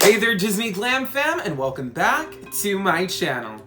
Hey there Disney Glam fam, and welcome back to my channel.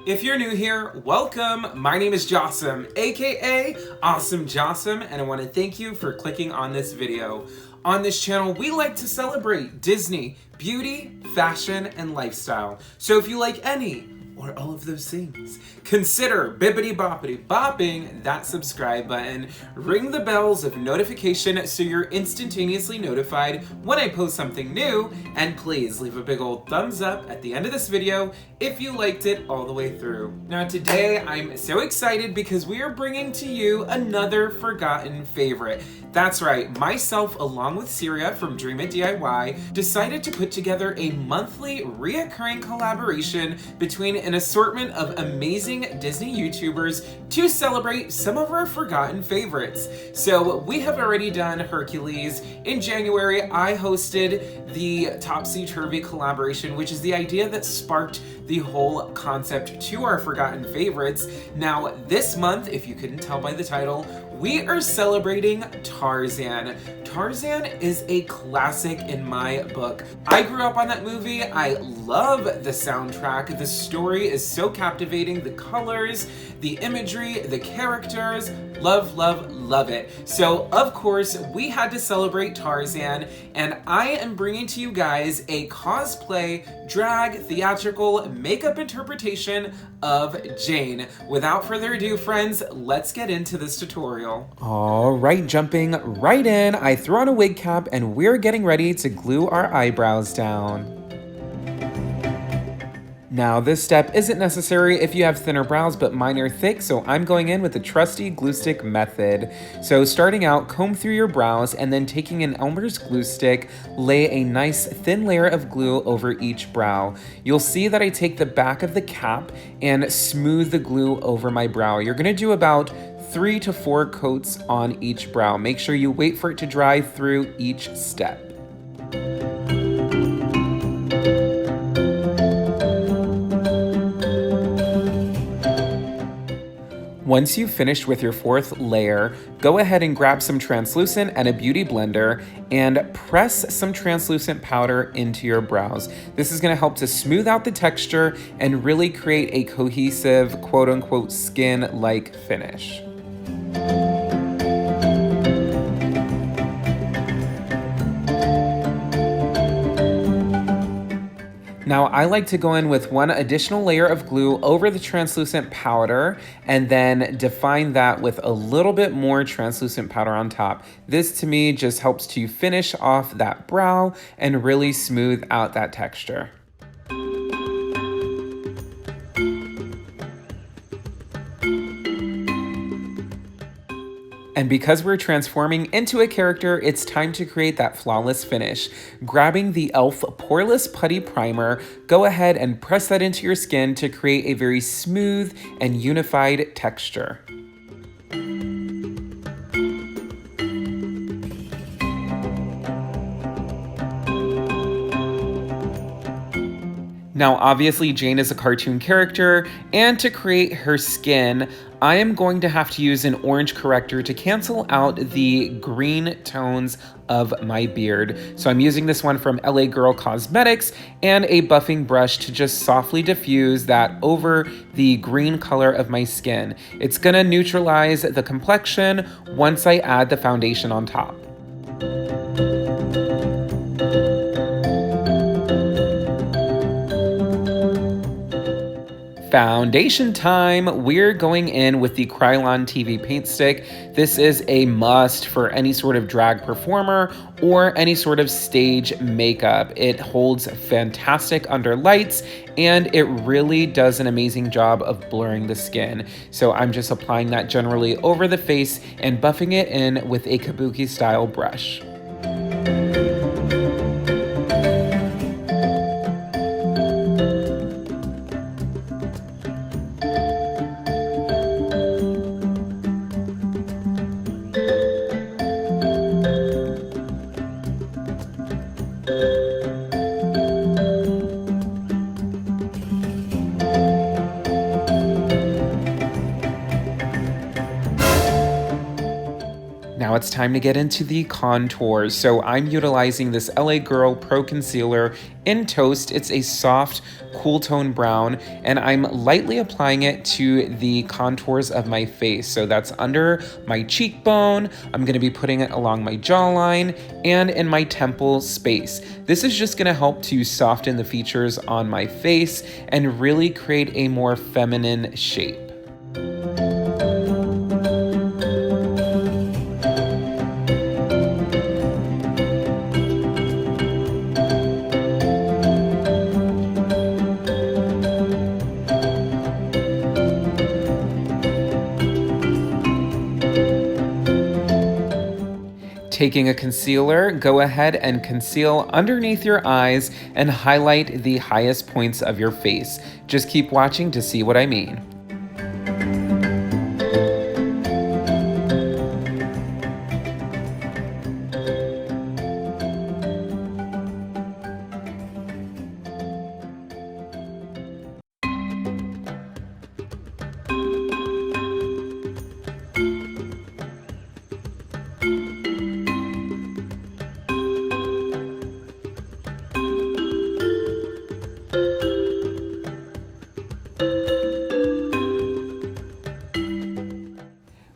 If you're new here, welcome. My name is Jasem, aka AwesomeJasem, and I want to thank you for clicking on this video. On this channel, we like to celebrate Disney, beauty, fashion, and lifestyle. So if you like any or all of those things, consider bippity-boppity-bopping that subscribe button, ring the bells of notification so you're instantaneously notified when I post something new, and please leave a big old thumbs up at the end of this video if you liked it all the way through. Now today I'm so excited because we are bringing to you another forgotten favorite. That's right, myself along with Syria from DreamItDIY decided to put together a monthly reoccurring collaboration between an assortment of amazing Disney YouTubers to celebrate some of our forgotten favorites. So we have already done Hercules. In January, I hosted the Topsy-Turvy collaboration, which is the idea that sparked the whole concept to our forgotten favorites. Now this month, if you couldn't tell by the title, we are celebrating Tarzan. Tarzan is a classic in my book. I grew up on that movie. I love the soundtrack. The story is so captivating. The colors, the imagery, the characters, love, love, love it. So of course we had to celebrate Tarzan, and I am bringing to you guys a cosplay, drag, theatrical, makeup interpretation of Jane. Without further ado, friends, let's get into this tutorial. All right, jumping right in, I throw on a wig cap and we're getting ready to glue our eyebrows down. Now this step isn't necessary if you have thinner brows, but mine are thick, so I'm going in with the trusty glue stick method. So starting out, comb through your brows and then taking an Elmer's glue stick, lay a nice thin layer of glue over each brow. You'll see that I take the back of the cap and smooth the glue over my brow. You're gonna do about 3 to 4 coats on each brow. Make sure you wait for it to dry through each step. Once you've finished with your 4th layer, go ahead and grab some translucent and a beauty blender and press some translucent powder into your brows. This is going to help to smooth out the texture and really create a cohesive, quote-unquote, skin-like finish. Now I like to go in with 1 additional layer of glue over the translucent powder and then define that with a little bit more translucent powder on top. This to me just helps to finish off that brow and really smooth out that texture. And because we're transforming into a character, it's time to create that flawless finish. Grabbing the e.l.f. Poreless Putty Primer, go ahead and press that into your skin to create a very smooth and unified texture. Now, obviously, Jane is a cartoon character, and to create her skin, I am going to have to use an orange corrector to cancel out the green tones of my beard. So I'm using this one from LA Girl Cosmetics and a buffing brush to just softly diffuse that over the green color of my skin. It's gonna neutralize the complexion once I add the foundation on top. Foundation time! We're going in with the Krylon TV paint stick. This is a must for any sort of drag performer or any sort of stage makeup. It holds fantastic under lights and it really does an amazing job of blurring the skin. So I'm just applying that generally over the face and buffing it in with a kabuki style brush. Now it's time to get into the contours. So I'm utilizing this LA Girl Pro Concealer in Toast. It's a soft, cool tone brown, and I'm lightly applying it to the contours of my face. So that's under my cheekbone. I'm gonna be putting it along my jawline and in my temple space. This is just gonna help to soften the features on my face and really create a more feminine shape. Taking a concealer, go ahead and conceal underneath your eyes and highlight the highest points of your face. Just keep watching to see what I mean.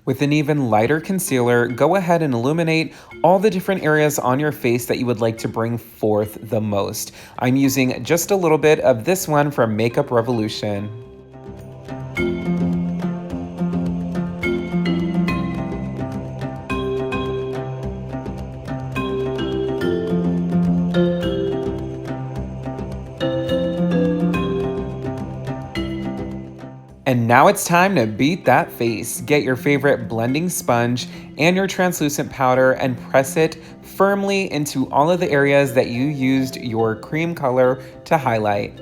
With an even lighter concealer, go ahead and illuminate all the different areas on your face that you would like to bring forth the most. I'm using just a little bit of this one from Makeup Revolution. And now it's time to beat that face. Get your favorite blending sponge and your translucent powder and press it firmly into all of the areas that you used your cream color to highlight.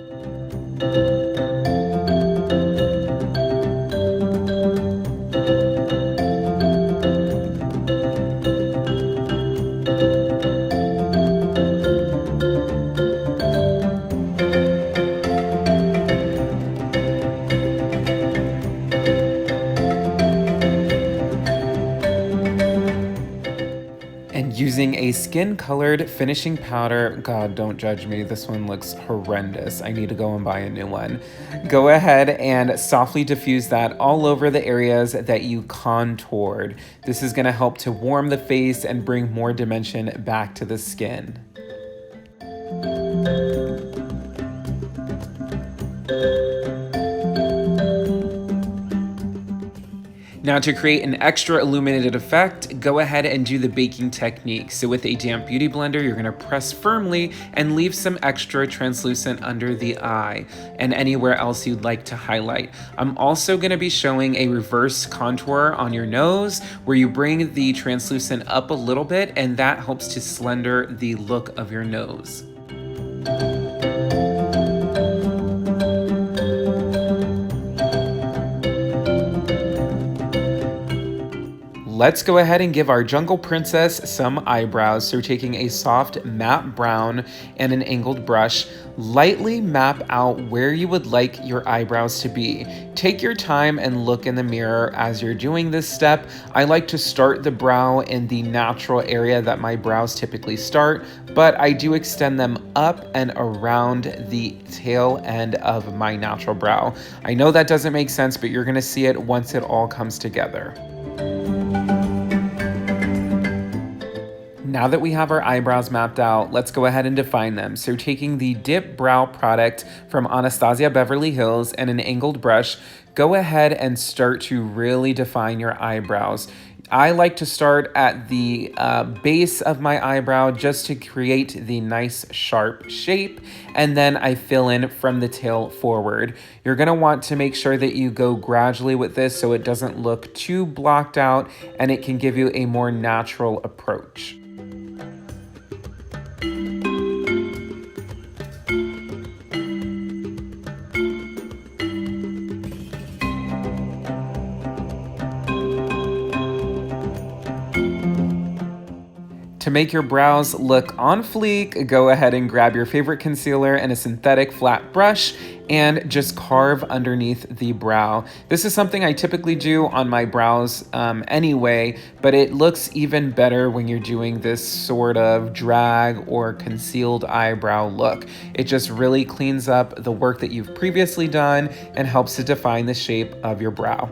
Using a skin-colored finishing powder, God, don't judge me, this one looks horrendous. I need to go and buy a new one. Go ahead and softly diffuse that all over the areas that you contoured. This is gonna help to warm the face and bring more dimension back to the skin. Now to create an extra illuminated effect, go ahead and do the baking technique. So with a damp beauty blender, you're gonna press firmly and leave some extra translucent under the eye and anywhere else you'd like to highlight. I'm also gonna be showing a reverse contour on your nose where you bring the translucent up a little bit, and that helps to slender the look of your nose. Let's go ahead and give our jungle princess some eyebrows. So taking a soft matte brown and an angled brush, lightly map out where you would like your eyebrows to be. Take your time and look in the mirror as you're doing this step. I like to start the brow in the natural area that my brows typically start, but I do extend them up and around the tail end of my natural brow. I know that doesn't make sense, but you're gonna see it once it all comes together. Now that we have our eyebrows mapped out, let's go ahead and define them. So taking the Dip Brow product from Anastasia Beverly Hills and an angled brush, go ahead and start to really define your eyebrows. I like to start at the base of my eyebrow just to create the nice sharp shape, and then I fill in from the tail forward. You're gonna want to make sure that you go gradually with this so it doesn't look too blocked out and it can give you a more natural approach. To make your brows look on fleek, go ahead and grab your favorite concealer and a synthetic flat brush and just carve underneath the brow. This is something I typically do on my brows anyway, but it looks even better when you're doing this sort of drag or concealed eyebrow look. It just really cleans up the work that you've previously done and helps to define the shape of your brow.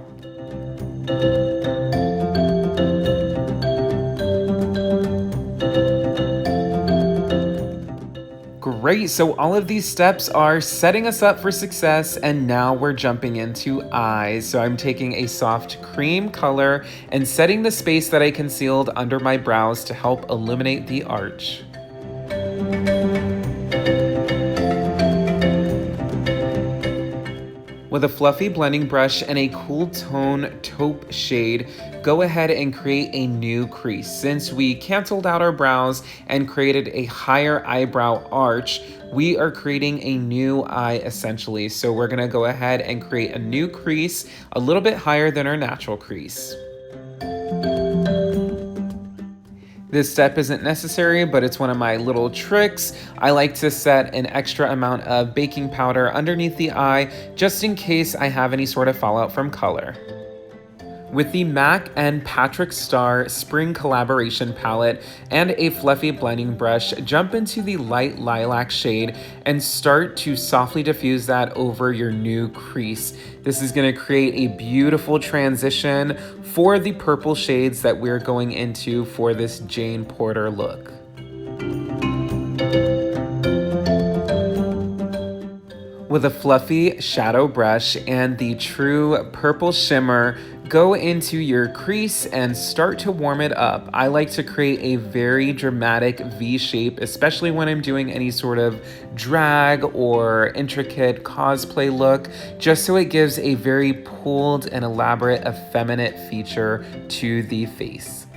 Great, so all of these steps are setting us up for success, and now we're jumping into eyes. So I'm taking a soft cream color and setting the space that I concealed under my brows to help illuminate the arch. With a fluffy blending brush and a cool tone taupe shade, go ahead and create a new crease. Since we canceled out our brows and created a higher eyebrow arch, we are creating a new eye essentially. So we're gonna go ahead and create a new crease a little bit higher than our natural crease. This step isn't necessary, but it's one of my little tricks. I like to set an extra amount of baking powder underneath the eye, just in case I have any sort of fallout from color. With the MAC and Patrick Star Spring Collaboration Palette and a fluffy blending brush, jump into the light lilac shade and start to softly diffuse that over your new crease. This is going to create a beautiful transition for the purple shades that we're going into for this Jane Porter look. With a fluffy shadow brush and the true purple shimmer, go into your crease and start to warm it up. I like to create a very dramatic V shape, especially when I'm doing any sort of drag or intricate cosplay look, just so it gives a very pulled and elaborate, effeminate feature to the face.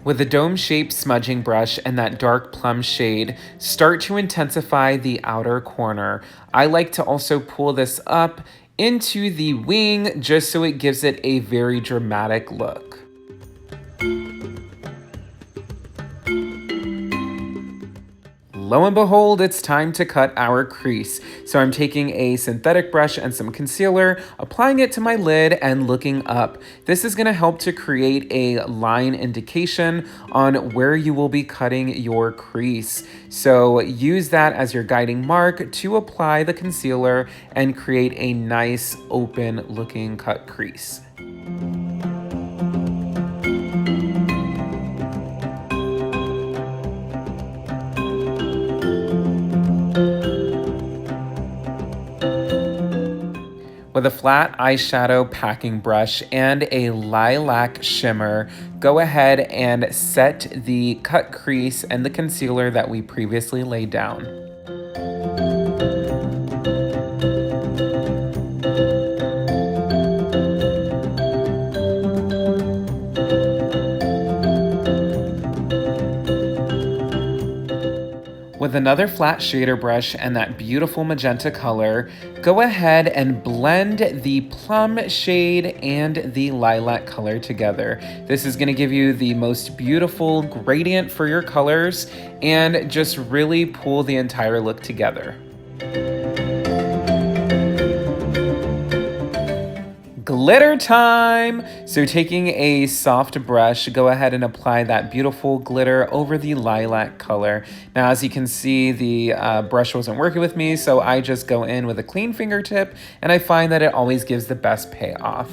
With a dome-shaped smudging brush and that dark plum shade, start to intensify the outer corner. I like to also pull this up into the wing just so it gives it a very dramatic look. Lo and behold, it's time to cut our crease. So I'm taking a synthetic brush and some concealer, applying it to my lid and looking up. This is gonna help to create a line indication on where you will be cutting your crease. So use that as your guiding mark to apply the concealer and create a nice open looking cut crease. With a flat eyeshadow packing brush and a lilac shimmer, go ahead and set the cut crease and the concealer that we previously laid down. With another flat shader brush and that beautiful magenta color, go ahead and blend the plum shade and the lilac color together. This is gonna give you the most beautiful gradient for your colors and just really pull the entire look together. Glitter time! So taking a soft brush, go ahead and apply that beautiful glitter over the lilac color. Now, as you can see, the brush wasn't working with me, so I just go in with a clean fingertip, and I find that it always gives the best payoff.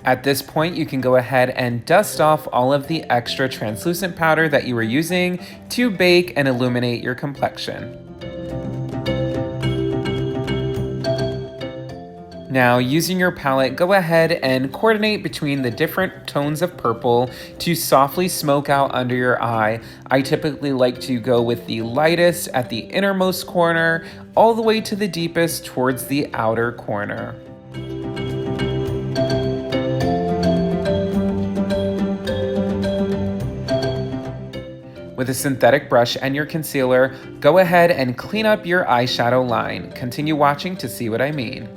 At this point, you can go ahead and dust off all of the extra translucent powder that you were using to bake and illuminate your complexion. Now, using your palette, go ahead and coordinate between the different tones of purple to softly smoke out under your eye. I typically like to go with the lightest at the innermost corner, all the way to the deepest towards the outer corner. With a synthetic brush and your concealer, go ahead and clean up your eyeshadow line. Continue watching to see what I mean.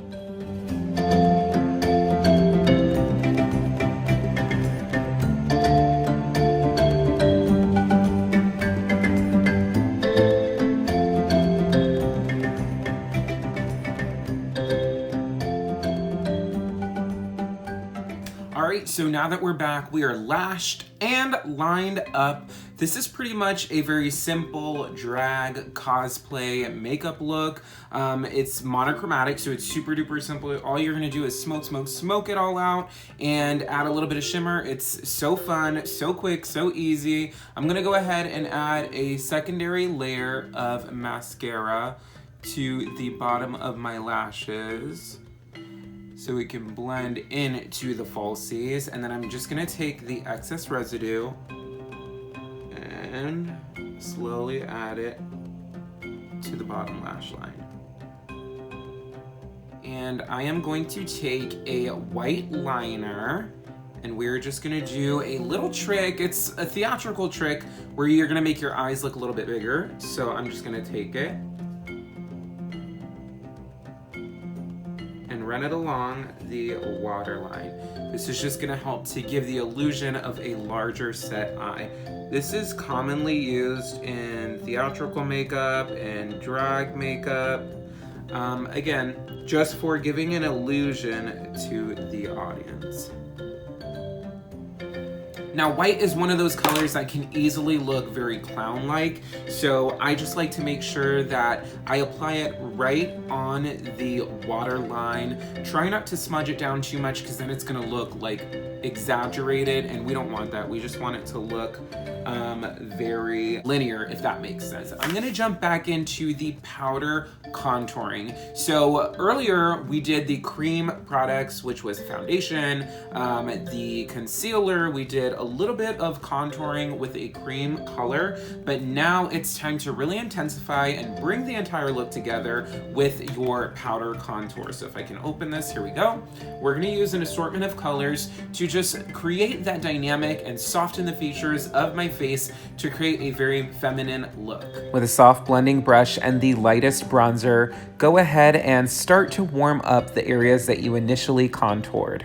Alright, so now that we're back, we are lashed and lined up. This is pretty much a very simple drag cosplay makeup look. It's monochromatic, so it's super duper simple. All you're gonna do is smoke it all out and add a little bit of shimmer. It's so fun, so quick, so easy. I'm gonna go ahead and add a secondary layer of mascara to the bottom of my lashes, so we can blend into the falsies. And then I'm just gonna take the excess residue and slowly add it to the bottom lash line. And I am going to take a white liner, and we're just gonna do a little trick. It's a theatrical trick where you're gonna make your eyes look a little bit bigger. So I'm just gonna take it and run it along the waterline. This is just gonna help to give the illusion of a larger set eye. This is commonly used in theatrical makeup and drag makeup. Again, just for giving an illusion to the audience. Now, white is one of those colors that can easily look very clown-like, so I just like to make sure that I apply it right on the waterline. Try not to smudge it down too much, because then it's gonna look like exaggerated, and we don't want that. We just want it to look very linear, if that makes sense. I'm gonna jump back into the powder contouring. So earlier we did the cream products, which was foundation, the concealer. We did a little bit of contouring with a cream color, but now it's time to really intensify and bring the entire look together with your powder contour. So if I can open this, here we go. We're gonna use an assortment of colors to just create that dynamic and soften the features of my face to create a very feminine look. With a soft blending brush and the lightest bronzer, go ahead and start to warm up the areas that you initially contoured.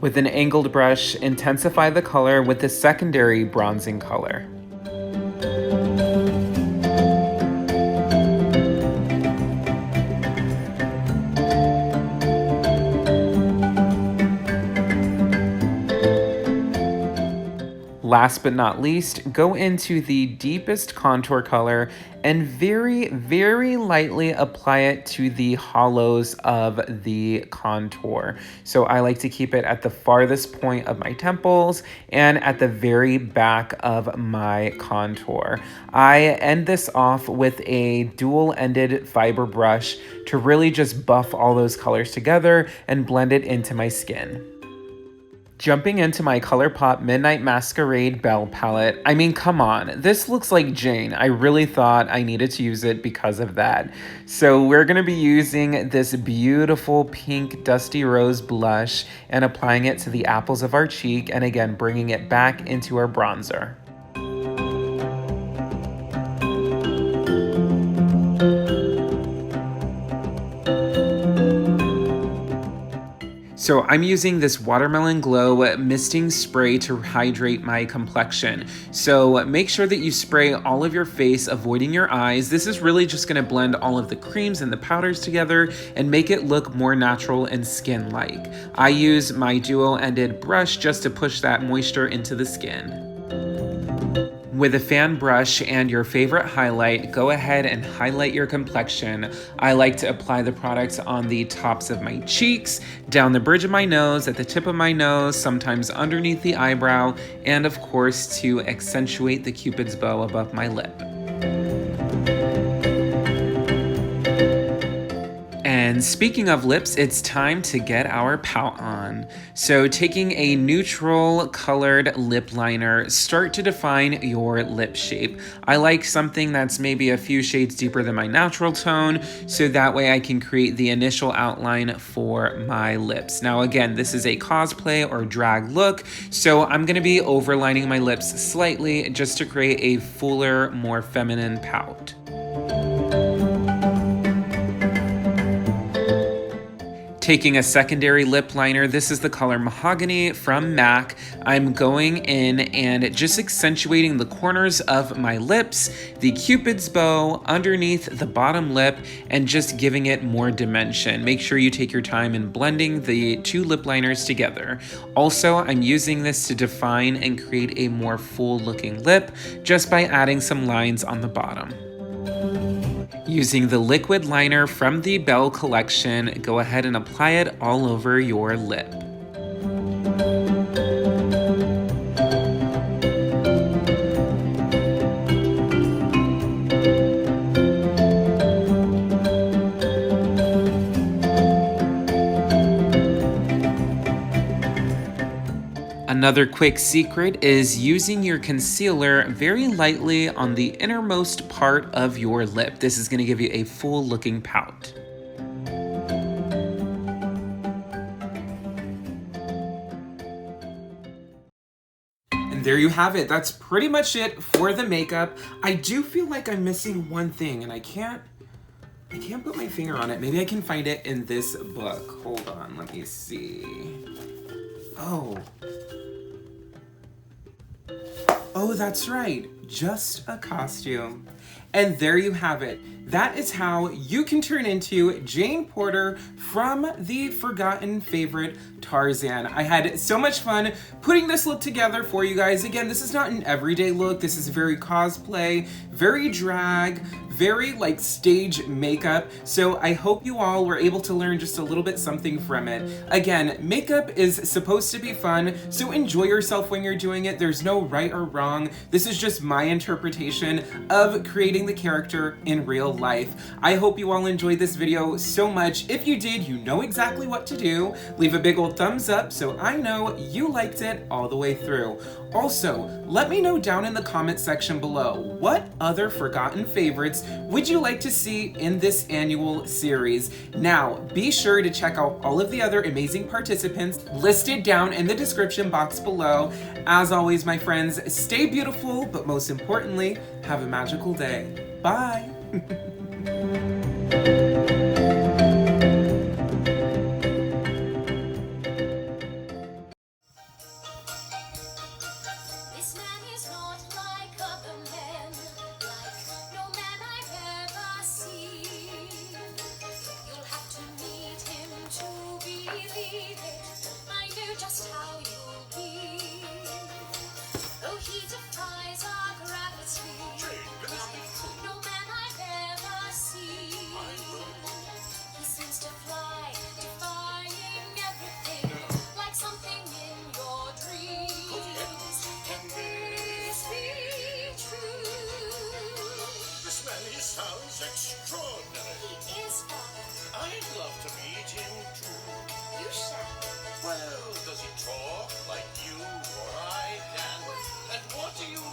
With an angled brush, intensify the color with the secondary bronzing color. Last but not least, go into the deepest contour color and very, very lightly apply it to the hollows of the contour. So I like to keep it at the farthest point of my temples and at the very back of my contour. I end this off with a dual-ended fiber brush to really just buff all those colors together and blend it into my skin. Jumping into my ColourPop Midnight Masquerade Belle palette. I mean, come on, this looks like Jane. I really thought I needed to use it because of that. So we're gonna be using this beautiful pink Dusty Rose blush and applying it to the apples of our cheek, and again, bringing it back into our bronzer. So I'm using this Watermelon Glow misting spray to hydrate my complexion. So make sure that you spray all of your face, avoiding your eyes. This is really just gonna blend all of the creams and the powders together and make it look more natural and skin-like. I use my dual-ended brush just to push that moisture into the skin. With a fan brush and your favorite highlight, go ahead and highlight your complexion. I like to apply the product on the tops of my cheeks, down the bridge of my nose, at the tip of my nose, sometimes underneath the eyebrow, and of course to accentuate the Cupid's bow above my lip. And speaking of lips, it's time to get our pout on. So taking a neutral colored lip liner, start to define your lip shape. I like something that's maybe a few shades deeper than my natural tone, so that way I can create the initial outline for my lips. Now again, this is a cosplay or drag look, so I'm gonna be overlining my lips slightly just to create a fuller, more feminine pout. Taking a secondary lip liner, this is the color Mahogany from MAC. I'm going in and just accentuating the corners of my lips, the Cupid's bow underneath the bottom lip, and just giving it more dimension. Make sure you take your time in blending the two lip liners together. Also, I'm using this to define and create a more full looking lip just by adding some lines on the bottom. Using the liquid liner from the Belle collection, go ahead and apply it all over your lip. Another quick secret is using your concealer very lightly on the innermost part of your lip. This is going to give you a full looking pout. And there you have it. That's pretty much it for the makeup. I do feel like I'm missing one thing and I can't put my finger on it. Maybe I can find it in this book. Hold on, let me see. Oh, that's right, just a costume. And there you have it. That is how you can turn into Jane Porter from the forgotten favorite Tarzan. I had so much fun putting this look together for you guys. Again, this is not an everyday look. This is very cosplay, very drag, very like stage makeup. So I hope you all were able to learn just a little bit something from it. Again, makeup is supposed to be fun, so enjoy yourself when you're doing it. There's no right or wrong. This is just my interpretation of creating the character in real life. I hope you all enjoyed this video so much. If you did, you know exactly what to do. Leave a big old thumbs up so I know you liked it all the way through. Also, let me know down in the comment section below, what other forgotten favorites would you like to see in this annual series? Now, be sure to check out all of the other amazing participants listed down in the description box below. As always, my friends, stay beautiful, but most importantly, have a magical day. Bye! Just how you'll be. Oh, he defies our gravity. No man I've ever seen. He seems to fly, defying everything, like something in your dreams. Can this be true? This man, he sounds extraordinary. He is, Father. I'd love to meet him too. You shall. Well, does he talk like you or I can? And what do you